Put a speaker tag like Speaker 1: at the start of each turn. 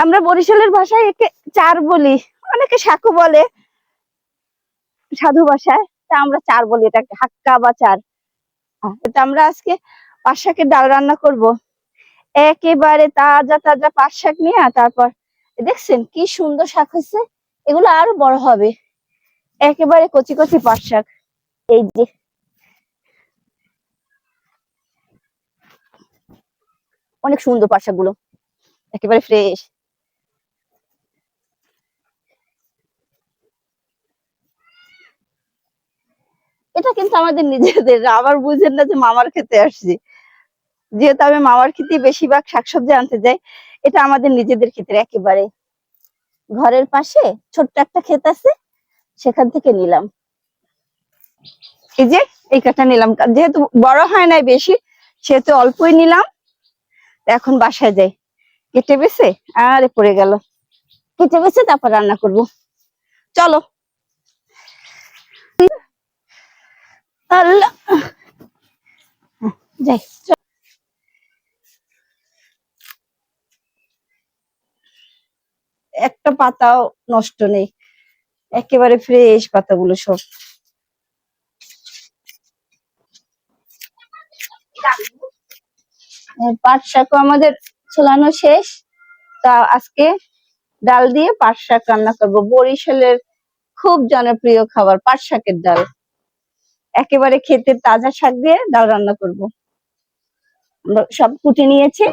Speaker 1: আমরা বরিশালের ভাষায় একে চার বলি, অনেকে শাকু বলে সাধু ভাষায়, তা আমরা চার বলি, এটাকে হাক্কা বা চার। এটা আমরা আজকে পাট শাকের ডাল রান্না করব। একেবারে তাজা তাজা পাট শাক নিয়ে, তারপর দেখছেন কি সুন্দর শাক হয়েছে, এগুলো আরো বড় হবে। একেবারে কচি কচি পাট শাক, এই যে অনেক সুন্দর পাট শাক গুলো, একেবারে ফ্রেশ। এটা কিন্তু আমাদের নিজেদের, আবার বুঝেন না যে মামার খেতে আসছি। যেহেতু আমি মামার খেতে বেশিরভাগ শাকসবজি আনতে যাই, এটা আমাদের নিজেদের ক্ষেতের, একেবারে ঘরের পাশে ছোট্ট একটা ক্ষেত আছে, সেখান থেকে নিলাম। এই যে এই কাঠটা নিলাম, যেহেতু বড় হয় নাই বেশি, সেহেতু অল্পই নিলাম। এখন বাসায় যাই, কেটে বেছে আরে পড়ে গেল, কেটে বেছে তারপর রান্না করব। চলো। আল্লাহ, যাই। একটা পাতাও নষ্ট নেই, একেবারে ফ্রেশ পাতাগুলো সব। পাট শাকও আমাদের ছোলানো শেষ। তা আজকে ডাল দিয়ে পাট শাক রান্না করব, বরিশালের খুব জনপ্রিয় খাবার পাট শাকের ডাল। একেবারে ক্ষেতের তাজা শাক দিয়ে ডাল রান্না করব। আমরা সব কুটে নিয়েছি,